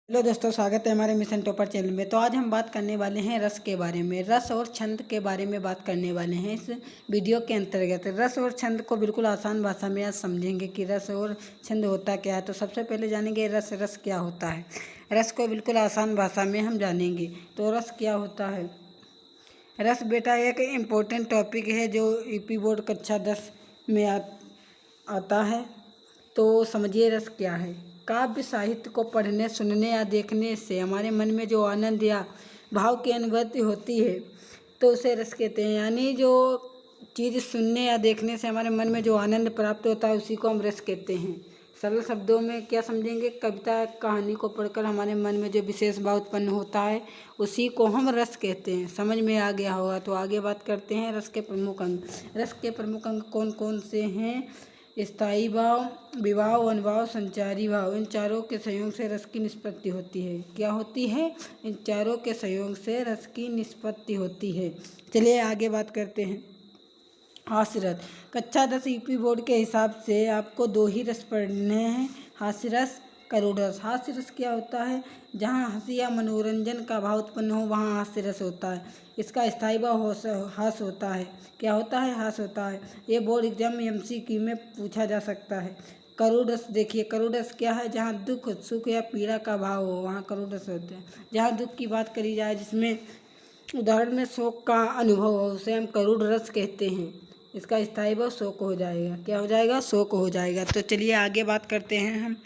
Hello दोस्तों, स्वागत है हमारे मिशन टॉपर चैनल में। तो आज हम बात करने वाले हैं रस के बारे में। रस और छंद के बारे में बात करने वाले हैं इस वीडियो के अंतर्गत। रस और छंद को बिल्कुल आसान भाषा में आज समझेंगे कि रस और छंद होता क्या है। तो सबसे पहले जानेंगे रस क्या होता है। रस को बिल्कुल आसान भाषा में हम जानेंगे। तो रस क्या होता है। रस बेटा एक इम्पोर्टेंट टॉपिक है जो यूपी बोर्ड कक्षा 10 में आता है। तो समझिए रस क्या है। काव्य साहित्य को पढ़ने, सुनने या देखने से हमारे मन में जो आनंद या भाव की अनुभूति होती है तो उसे रस कहते हैं। यानी जो चीज़ सुनने या देखने से हमारे मन में जो आनंद प्राप्त होता है उसी को हम रस कहते हैं। सरल शब्दों में क्या समझेंगे, कविता कहानी को पढ़कर हमारे मन में जो विशेष भाव उत्पन्न होता है उसी को हम रस कहते हैं। समझ में आ गया होगा। तो आगे बात करते हैं रस के प्रमुख अंग। रस के प्रमुख अंग कौन कौन से हैं। स्थायी भाव, विभाव, अनुभाव, संचारी भाव। इन चारों के संयोग से रस की निष्पत्ति होती है। क्या होती है। इन चारों के संयोग से रस की निष्पत्ति होती है। चलिए आगे बात करते हैं। हास्य रस। कक्षा 10 यूपी बोर्ड के हिसाब से आपको 2 ही रस पढ़ने हैं, हास्य रस, करुण रस। हास्य रस क्या होता है। जहाँ हंसी या मनोरंजन का भाव उत्पन्न हो वहाँ हास्य रस होता है। इसका स्थायी भाव हास होता है। क्या होता है। हास होता है। ये बोर्ड एग्जाम MCQ में पूछा जा सकता है। करुण रस देखिए, करुण रस क्या है। जहाँ दुख, सुख या पीड़ा का भाव हो वहाँ करुण रस होते हैं। जहाँ दुख की बात करी जाए, जिसमें उदाहरण में शोक का अनुभव हो, उसे हम करुण रस कहते हैं। इसका स्थायी भाव शोक हो जाएगा। क्या हो जाएगा। शोक हो जाएगा। तो चलिए आगे बात करते हैं हम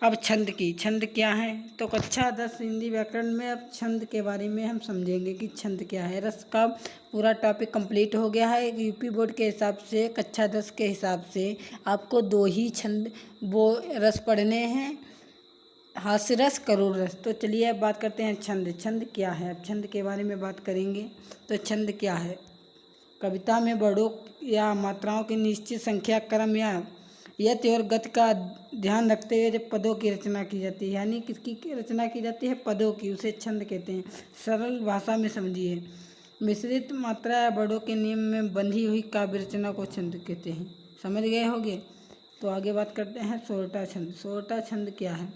अब छंद की। छंद क्या है। तो कक्षा 10 हिंदी व्याकरण में अब छंद के बारे में हम समझेंगे कि छंद क्या है। रस का पूरा टॉपिक कंप्लीट हो गया है। यूपी बोर्ड के हिसाब से, कक्षा 10 के हिसाब से आपको 2 ही छंद वो रस पढ़ने हैं, हास्य रस, करुण रस। तो चलिए अब बात करते हैं छंद। छंद क्या है। अब छंद के बारे में बात करेंगे। तो छंद क्या है। कविता में वर्णों या मात्राओं की निश्चित संख्या, क्रम या यति और गति का ध्यान रखते हुए जब पदों की रचना की जाती है, यानी किसकी रचना की जाती है, पदों की, उसे छंद कहते हैं। सरल भाषा में समझिए। मिश्रित मात्रा या वर्णों के नियम में बंधी हुई काव्य रचना को छंद कहते हैं। समझ गए होंगे। तो आगे बात करते हैं सोरठा छंद। सोरठा छंद क्या है।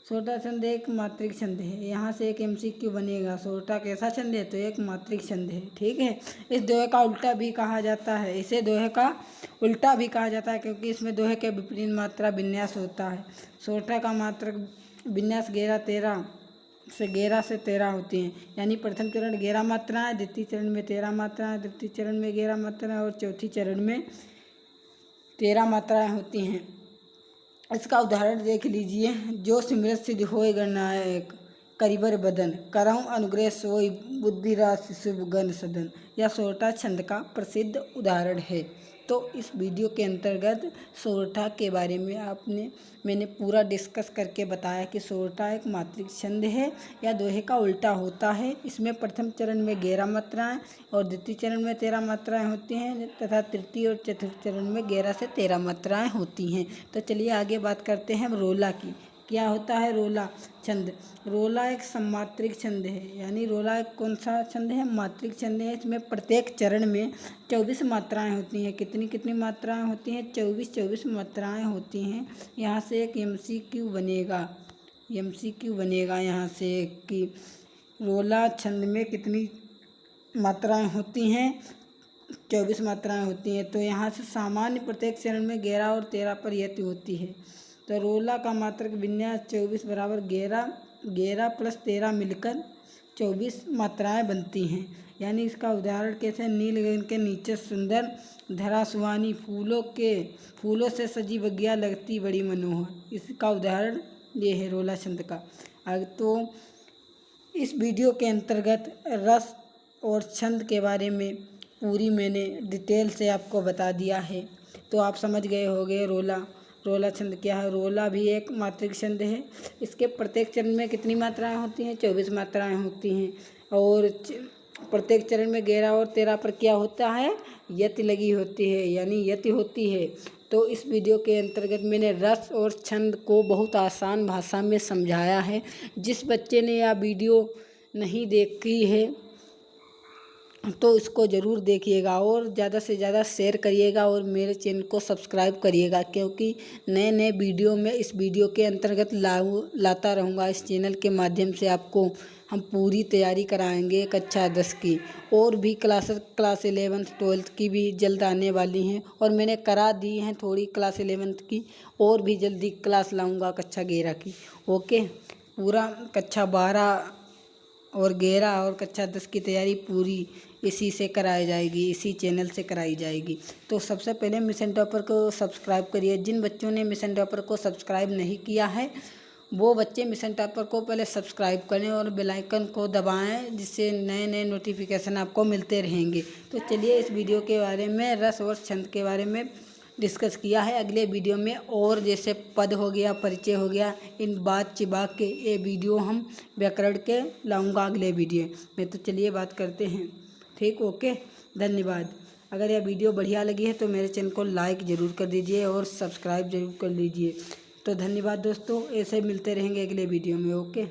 सोरठा छंद एक मात्रिक छंद है। यहाँ से एक MCQ बनेगा। सोरठा कैसा छंद है। तो एक मात्रिक छंद है। ठीक है। इस दोहे का उल्टा भी कहा जाता है। इसे दोहे का उल्टा भी कहा जाता है क्योंकि इसमें दोहे के विपरीत मात्रा विन्यास होता है। सोरठा का मात्रक विन्यास 11 से 13 होती हैं। यानी प्रथम चरण 11 मात्राएँ, द्वितीय चरण में 13 मात्राएँ, तृतीय चरण में 11 मात्राएँ और चौथी चरण में 13 मात्राएँ होती हैं। इसका उदाहरण देख लीजिए। जो सिमरत सिद्ध होय गणनायक, करिबर बदन, करहु अनुग्रह सोई, बुद्धि राशि शुभ गण सदन। यह सोरठा छंद का प्रसिद्ध उदाहरण है। तो इस वीडियो के अंतर्गत सोरठा के बारे में मैंने पूरा डिस्कस करके बताया कि सोरठा एक मात्रिक छंद है या दोहे का उल्टा होता है। इसमें प्रथम चरण में 11 मात्राएँ और द्वितीय चरण में 13 मात्राएँ होती हैं तथा तृतीय और चतुर्थ चरण में 11 से 13 मात्राएँ होती हैं। तो चलिए आगे बात करते हैं रोला की। क्या होता है रोला छंद। रोला एक सम्मात्रिक छंद है। यानी रोला एक कौन सा छंद है, मात्रिक छंद है। इसमें प्रत्येक चरण में 24 मात्राएँ होती हैं। कितनी कितनी मात्राएँ होती हैं, 24 मात्राएँ होती हैं। यहाँ से एक MCQ बनेगा यहाँ से कि रोला छंद में कितनी मात्राएँ होती हैं, 24 मात्राएँ होती हैं। तो यहाँ से सामान्य प्रत्येक चरण में 11 और 13 पर यति होती है। तो रोला का मात्रक विन्यास 24 बराबर 11 प्लस 13 मिलकर 24 मात्राएँ बनती हैं। यानी इसका उदाहरण कैसे। नीलगगन के नीचे सुंदर धरा सुहानी, फूलों से सजी बगिया लगती बड़ी मनोहर। इसका उदाहरण ये है रोला छंद का। तो इस वीडियो के अंतर्गत रस और छंद के बारे में पूरी मैंने डिटेल से आपको बता दिया है। तो आप समझ गए होंगे रोला छंद क्या है। रोला भी एक मात्रिक छंद है। इसके प्रत्येक चरण में कितनी मात्राएँ होती हैं, 24 मात्राएँ होती हैं। और प्रत्येक चरण में 11 और 13 पर क्या होता है, यति लगी होती है, यानी यति होती है। तो इस वीडियो के अंतर्गत मैंने रस और छंद को बहुत आसान भाषा में समझाया है। जिस बच्चे ने यह वीडियो नहीं देखी है तो इसको ज़रूर देखिएगा और ज़्यादा से ज़्यादा शेयर करिएगा और मेरे चैनल को सब्सक्राइब करिएगा, क्योंकि नए नए वीडियो में इस वीडियो के अंतर्गत लाता रहूँगा। इस चैनल के माध्यम से आपको हम पूरी तैयारी कराएंगे कक्षा 10 की, और भी क्लास 11th 12th की भी जल्द आने वाली हैं, और मैंने करा दी हैं थोड़ी क्लास 11th की, और भी जल्दी क्लास लाऊंगा कक्षा 11 की। ओके, पूरा कक्षा 12 और 11 और कक्षा 10 की तैयारी पूरी इसी से कराई जाएगी, इसी चैनल से कराई जाएगी। तो सबसे पहले मिशन टॉपर को सब्सक्राइब करिए। जिन बच्चों ने मिशन टॉपर को सब्सक्राइब नहीं किया है वो बच्चे मिशन टॉपर को पहले सब्सक्राइब करें और बेल आइकन को दबाएं, जिससे नए नए नोटिफिकेशन आपको मिलते रहेंगे। तो चलिए, इस वीडियो के बारे में रस और छंद के बारे में डिस्कस किया है। अगले वीडियो में और जैसे पद हो गया, परिचय हो गया, इन बात चिबाक के ये वीडियो हम व्याकरण के लाऊंगा अगले वीडियो में। तो चलिए बात करते हैं। ठीक, ओके, धन्यवाद। अगर यह वीडियो बढ़िया लगी है तो मेरे चैनल को लाइक ज़रूर कर दीजिए और सब्सक्राइब ज़रूर कर लीजिए। तो धन्यवाद दोस्तों, ऐसे मिलते रहेंगे अगले वीडियो में। ओके।